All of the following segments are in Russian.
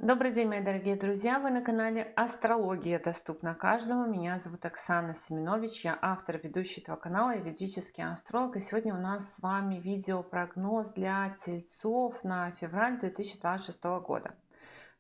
Добрый день, мои дорогие друзья! Вы на канале Астрология доступна каждому. Меня зовут Оксана Семенович, я автор, ведущий этого канала и ведический астролог. И сегодня у нас с вами видео-прогноз для тельцов на февраль 2026 года.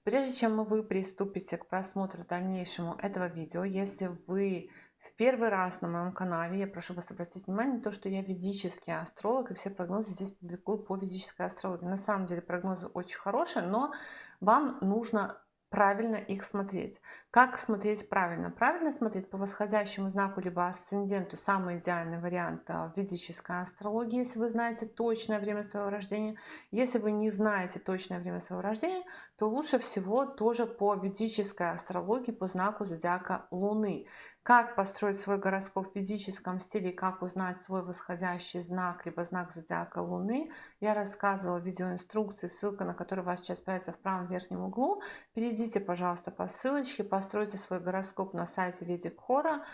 Прежде чем вы приступите к просмотру дальнейшему этого видео, если вы в первый раз на моем канале, я прошу вас обратить внимание на то, что я ведический астролог, и все прогнозы здесь публикую по ведической астрологии. На самом деле прогнозы очень хорошие, но вам нужно правильно их смотреть. Как смотреть правильно? Правильно смотреть по восходящему знаку либо асценденту. Самый идеальный вариант в ведической астрологии, если вы знаете точное время своего рождения. Если вы не знаете точное время своего рождения, то лучше всего тоже по ведической астрологии, по знаку зодиака Луны. Как построить свой гороскоп в ведическом стиле, как узнать свой восходящий знак, либо знак зодиака Луны, я рассказывала в видеоинструкции, ссылка на которую у вас сейчас появится в правом верхнем углу. Перейдите, пожалуйста, по ссылочке, постройте свой гороскоп на сайте Ведик Хора,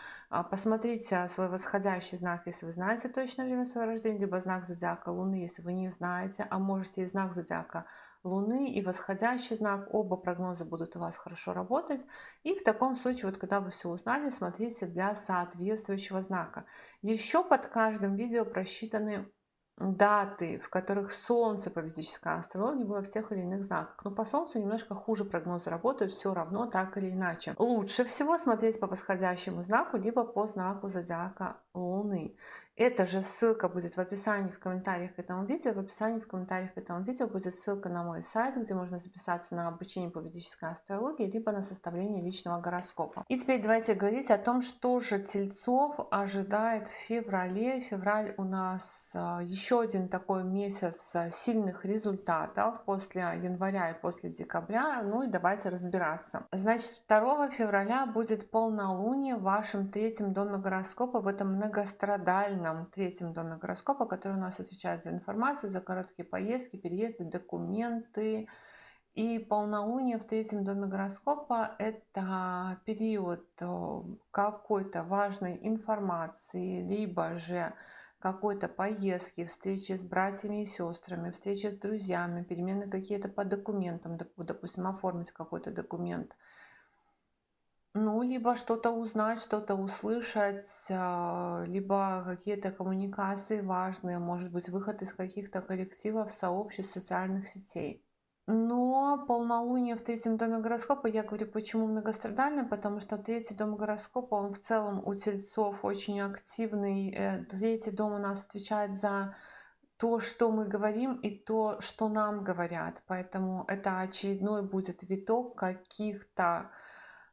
посмотрите свой восходящий знак, если вы знаете точное время своего рождения, либо знак зодиака Луны, если вы не знаете, а можете и знак зодиака Луны и восходящий знак, оба прогноза будут у вас хорошо работать. И в таком случае, вот когда вы все узнали, смотрите для соответствующего знака. Еще под каждым видео просчитаны даты, в которых Солнце по ведической астрологии было в тех или иных знаках. Но по Солнцу немножко хуже прогнозы работают, все равно так или иначе. Лучше всего смотреть по восходящему знаку, либо по знаку зодиака Луны. Эта же ссылка будет в описании, в комментариях к этому видео. В описании, в комментариях к этому видео будет ссылка на мой сайт, где можно записаться на обучение по ведической астрологии, либо на составление личного гороскопа. И теперь давайте говорить о том, что же тельцов ожидает в феврале. Февраль у нас еще один такой месяц сильных результатов после января и после декабря. Ну и давайте разбираться. Значит, 2 февраля будет полнолуние в вашем третьем доме гороскопа, в этом многострадальном третьем доме гороскопа, который у нас отвечает за информацию, за короткие поездки, переезды, документы. И полнолуние в третьем доме гороскопа — это период какой-то важной информации, либо же какой-то поездки, встречи с братьями и сестрами, встречи с друзьями, перемены какие-то по документам, допустим, оформить какой-то документ. Ну, либо что-то узнать, что-то услышать, либо какие-то коммуникации важные, может быть, выход из каких-то коллективов, сообществ, социальных сетей. Но полнолуние в третьем доме гороскопа, я говорю, почему многострадальный, потому что третий дом гороскопа, он в целом у тельцов очень активный. Третий дом у нас отвечает за то, что мы говорим, и то, что нам говорят. Поэтому это очередной будет виток каких-то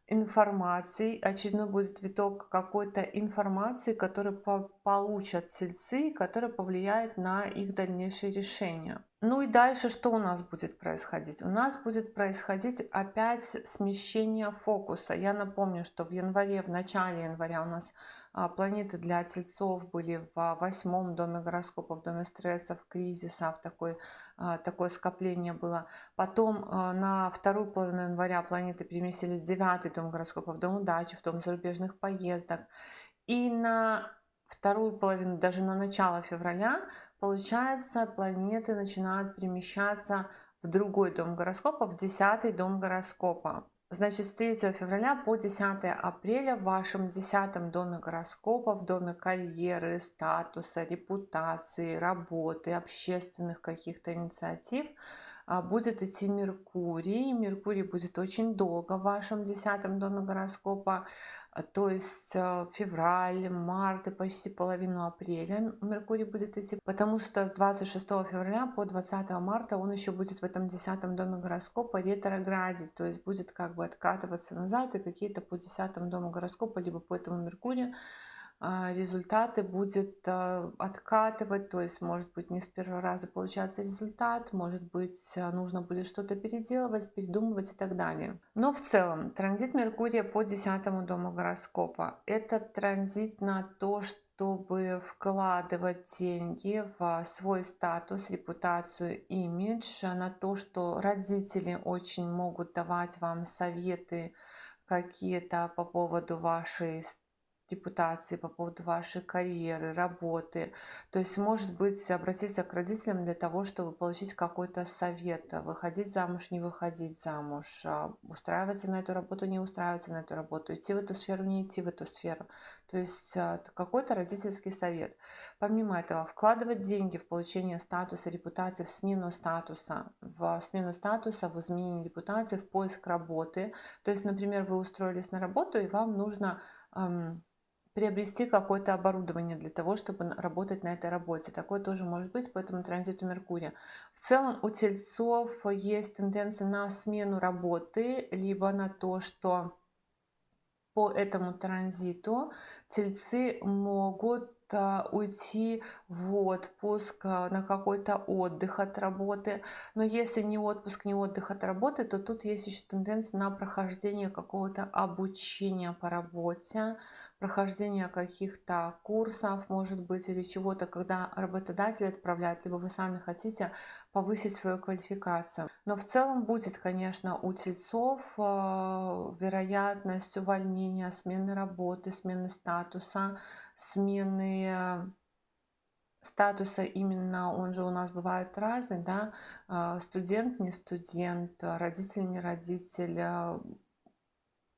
информаций, очередной будет виток какой-то информации, который получат тельцы, который повлияет на их дальнейшие решения. Ну и дальше что у нас будет происходить? У нас будет происходить опять смещение фокуса. Я напомню, что в январе, в начале января у нас планеты для тельцов были в 8-м доме гороскопа, в доме стрессов, кризисов, такое скопление было. Потом на вторую половину января планеты переместились в 9-й дом гороскопа, в дом удачи, в дом зарубежных поездок. И на вторую половину, даже на начало февраля, получается, планеты начинают перемещаться в другой дом гороскопа, в 10-й дом гороскопа. Значит, с 3 февраля по 10 апреля в вашем 10-м доме гороскопа, в доме карьеры, статуса, репутации, работы, общественных каких-то инициатив будет идти Меркурий. Меркурий будет очень долго в вашем 10-м доме гороскопа, то есть февраль, март и почти половину апреля Меркурий будет идти, потому что с 26 февраля по 20 марта он еще будет в этом 10-м доме гороскопа ретроградить, то есть будет как бы откатываться назад, и какие-то по 10-му дому гороскопа, либо по этому Меркурию результаты будет откатывать, то есть может быть не с первого раза получается результат, может быть нужно будет что-то переделывать, передумывать и так далее. Но в целом транзит Меркурия по 10-му дому гороскопа — это транзит на то, чтобы вкладывать деньги в свой статус, репутацию, имидж, на то, что родители очень могут давать вам советы какие-то по поводу вашей репутации, по поводу вашей карьеры, работы. То есть, может быть, обратиться к родителям для того, чтобы получить какой-то совет, выходить замуж, не выходить замуж, устраиваться на эту работу, не устраиваться на эту работу, идти в эту сферу, не идти в эту сферу. То есть какой-то родительский совет. Помимо этого, вкладывать деньги в получение статуса, репутации, в смену статуса, в изменение репутации, в поиск работы. То есть, например, вы устроились на работу, и вам нужно приобрести какое-то оборудование для того, чтобы работать на этой работе. Такое тоже может быть по этому транзиту Меркурия. В целом у тельцов есть тенденция на смену работы, либо на то, что по этому транзиту тельцы могут уйти в отпуск, на какой-то отдых от работы. Но если не отпуск, не отдых от работы, то тут есть еще тенденция на прохождение какого-то обучения по работе, прохождение каких-то курсов, может быть, или чего-то, когда работодатель отправляет, либо вы сами хотите повысить свою квалификацию. Но в целом будет, конечно, у тельцов вероятность увольнения, смены работы, смены статуса именно, он же у нас бывает разный, да, студент, не студент, родитель, не родитель,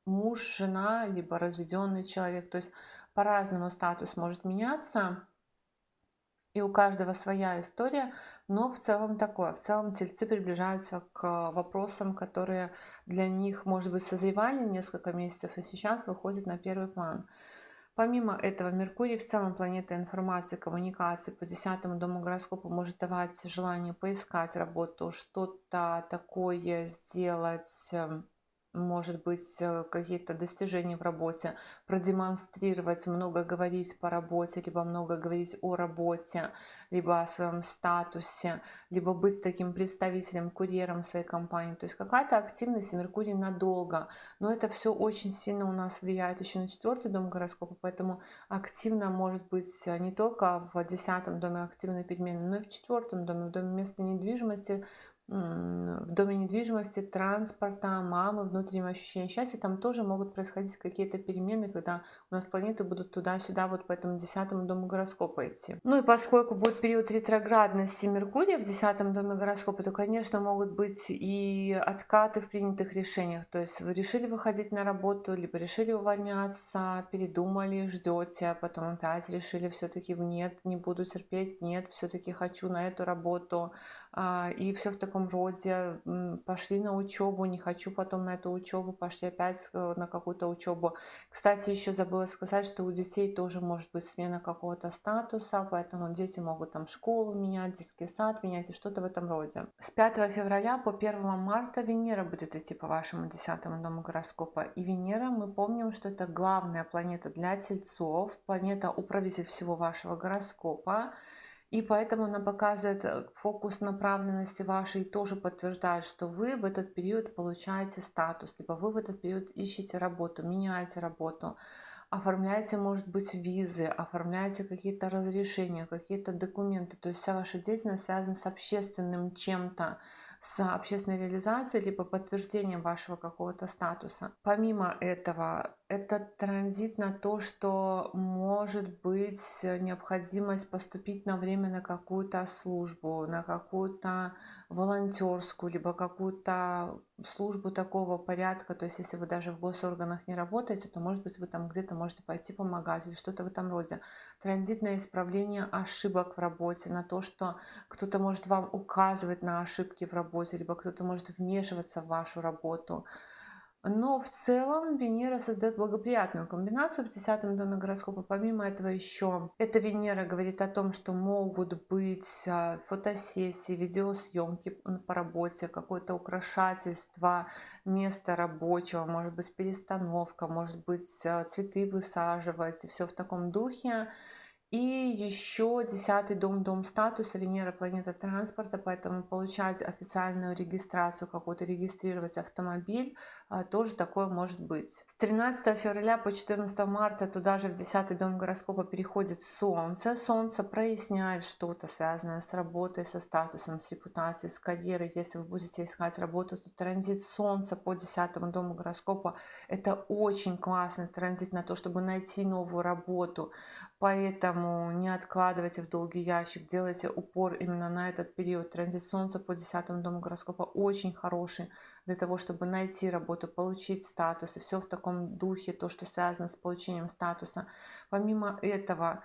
муж, жена, либо разведенный человек. То есть по-разному статус может меняться. И у каждого своя история, но в целом такое. В целом тельцы приближаются к вопросам, которые для них, может быть, созревали несколько месяцев, и сейчас выходят на первый план. Помимо этого, Меркурий в целом планета информации, коммуникации по 10-му дому гороскопа может давать желание поискать работу, что-то такое сделать, может быть, какие-то достижения в работе, продемонстрировать, много говорить по работе, либо много говорить о работе, либо о своем статусе, либо быть таким представителем, курьером своей компании. То есть какая-то активность Меркурий надолго. Но это все очень сильно у нас влияет еще на 4-й дом гороскопа, поэтому активно может быть не только в 10-м доме активной перемены, но и в 4-м доме, в доме места недвижимости, в доме недвижимости, транспорта, мамы, внутреннего ощущения счастья, там тоже могут происходить какие-то перемены, когда у нас планеты будут туда-сюда, вот по этому 10-му дому гороскопа идти. Ну и поскольку будет период ретроградности Меркурия в 10-м доме гороскопа, то, конечно, могут быть и откаты в принятых решениях. То есть вы решили выходить на работу, либо решили увольняться, передумали, ждете, а потом опять решили все-таки нет, не буду терпеть, нет, все-таки хочу на эту работу. И все в таком роде. Пошли на учебу, не хочу потом на эту учебу, пошли опять на какую-то учебу. Кстати, еще забыла сказать, что у детей тоже может быть смена какого-то статуса, поэтому дети могут там школу менять, детский сад менять и что-то в этом роде. С 5 февраля по 1 марта Венера будет идти по вашему 10-му дому гороскопа. И Венера, мы помним, что это главная планета для тельцов, планета управитель всего вашего гороскопа. И поэтому она показывает фокус направленности вашей, тоже подтверждает, что вы в этот период получаете статус, либо вы в этот период ищете работу, меняете работу, оформляете, может быть, визы, оформляете какие-то разрешения, какие-то документы. То есть вся ваша деятельность связана с общественным чем-то, с общественной реализацией, либо подтверждением вашего какого-то статуса. Помимо этого, это транзит на то, что может быть необходимость поступить на время на какую-то службу, на какую-то волонтерскую, либо какую-то службу такого порядка. То есть если вы даже в госорганах не работаете, то, может быть, вы там где-то можете пойти помогать или что-то в этом роде. Транзит на исправление ошибок в работе, на то, что кто-то может вам указывать на ошибки в работе, либо кто-то может вмешиваться в вашу работу. Но в целом Венера создает благоприятную комбинацию в 10-м доме гороскопа. Помимо этого еще эта Венера говорит о том, что могут быть фотосессии, видеосъемки по работе, какое-то украшательство места рабочего, может быть перестановка, может быть цветы высаживать, и все в таком духе. И еще 10-й дом, дом статуса, Венера, планета транспорта, поэтому получать официальную регистрацию, какую-то регистрировать автомобиль, тоже такое может быть. С 13 февраля по 14 марта туда же в 10-й дом гороскопа переходит Солнце. Солнце проясняет что-то, связанное с работой, со статусом, с репутацией, с карьерой. Если вы будете искать работу, то транзит Солнца по 10-му дому гороскопа – это очень классный транзит на то, чтобы найти новую работу. Поэтому не откладывайте в долгий ящик, делайте упор именно на этот период. Транзит Солнца по 10-му дому гороскопа очень хороший для того, чтобы найти работу, получить статус, и все в таком духе, то, что связано с получением статуса. Помимо этого,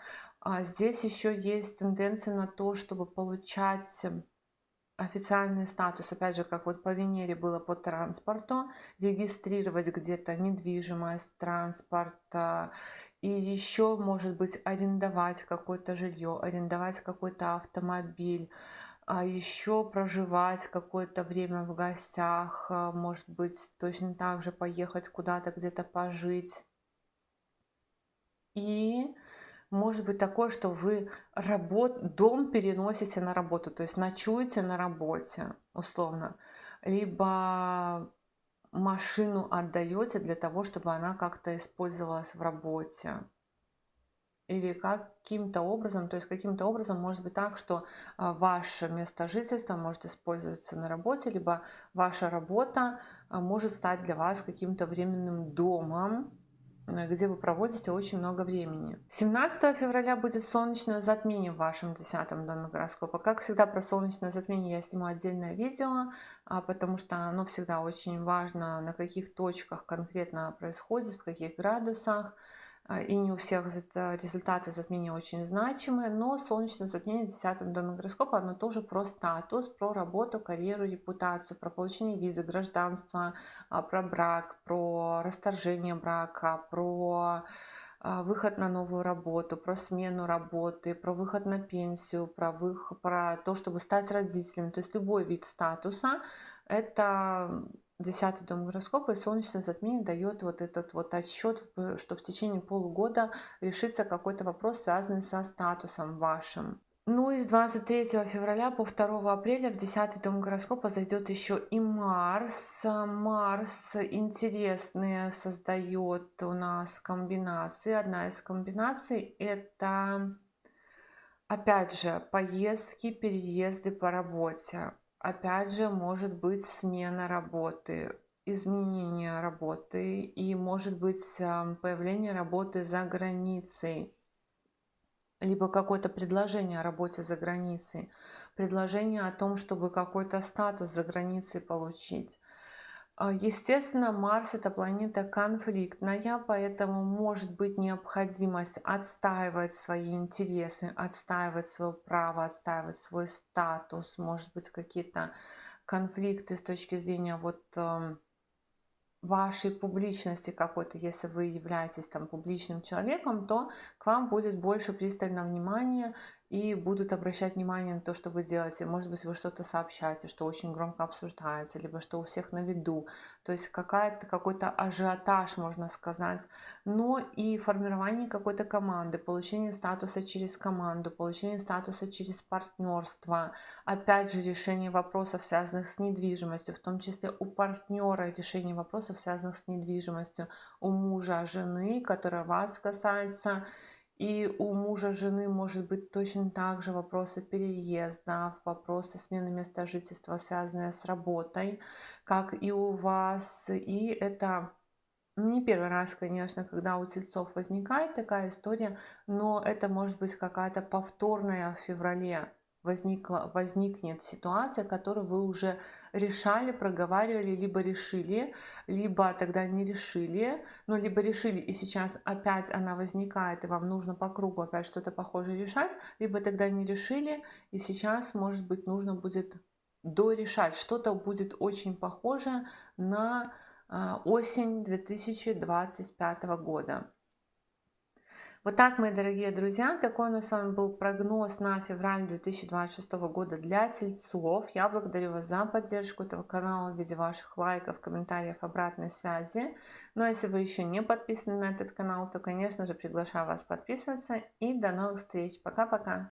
здесь еще есть тенденция на то, чтобы получать официальный статус, опять же, как вот по Венере было по транспорту, регистрировать где-то недвижимость, транспорт, и еще, может быть, арендовать какое-то жилье, арендовать какой-то автомобиль, а еще проживать какое-то время в гостях, может быть, точно так же поехать куда-то, где-то пожить. И может быть такое, что вы дом переносите на работу, то есть ночуете на работе, условно, либо машину отдаете для того, чтобы она как-то использовалась в работе. Или каким-то образом, то есть каким-то образом может быть так, что ваше место жительства может использоваться на работе, либо ваша работа может стать для вас каким-то временным домом, где вы проводите очень много времени. 17 февраля будет солнечное затмение в вашем 10-м доме гороскопа. Как всегда, про солнечное затмение я сниму отдельное видео, потому что оно всегда очень важно, на каких точках конкретно происходит, в каких градусах. И не у всех результаты затмения очень значимые, но солнечное затмение в 10-м доме гороскопа, оно тоже про статус, про работу, карьеру, репутацию, про получение визы, гражданства, про брак, про расторжение брака, про выход на новую работу, про смену работы, про выход на пенсию, про то, чтобы стать родителем. То есть любой вид статуса – это 10-й дом гороскопа, и солнечное затмение дает вот этот вот отсчет, что в течение полугода решится какой-то вопрос, связанный со статусом вашим. Ну и с 23 февраля по 2 апреля в 10-й дом гороскопа зайдет еще и Марс. Марс интересные создает у нас комбинации. Одна из комбинаций – это, опять же, поездки, переезды по работе. Опять же, может быть смена работы, изменение работы, и может быть появление работы за границей, либо какое-то предложение о работе за границей, предложение о том, чтобы какой-то статус за границей получить. Естественно, Марс – это планета конфликтная, поэтому может быть необходимость отстаивать свои интересы, отстаивать свое право, отстаивать свой статус, может быть какие-то конфликты с точки зрения вот вашей публичности какой-то. Если вы являетесь там публичным человеком, то к вам будет больше пристального внимания и будут обращать внимание на то, что вы делаете. Может быть, вы что-то сообщаете, что очень громко обсуждается, либо что у всех на виду. То есть какой-то ажиотаж, можно сказать. Но и формирование какой-то команды, получение статуса через команду, получение статуса через партнерство. Опять же, решение вопросов, связанных с недвижимостью, в том числе у партнера решение вопросов, связанных с недвижимостью, у мужа, жены, которая вас касается. И у мужа, жены может быть точно так же вопросы переезда, вопросы смены места жительства, связанные с работой, как и у вас. И это не первый раз, конечно, когда у тельцов возникает такая история, но это может быть какая-то повторная в феврале. Возникнет ситуация, которую вы уже решали, проговаривали, либо решили, либо тогда не решили, ну, либо решили, и сейчас опять она возникает, и вам нужно по кругу опять что-то похожее решать, либо тогда не решили, и сейчас, может быть, нужно будет дорешать. Что-то будет очень похоже на осень 2025 года. Вот так, мои дорогие друзья, такой у нас с вами был прогноз на февраль 2026 года для тельцов. Я благодарю вас за поддержку этого канала в виде ваших лайков, комментариев, обратной связи. Ну а если вы еще не подписаны на этот канал, то, конечно же, приглашаю вас подписываться. И до новых встреч. Пока-пока.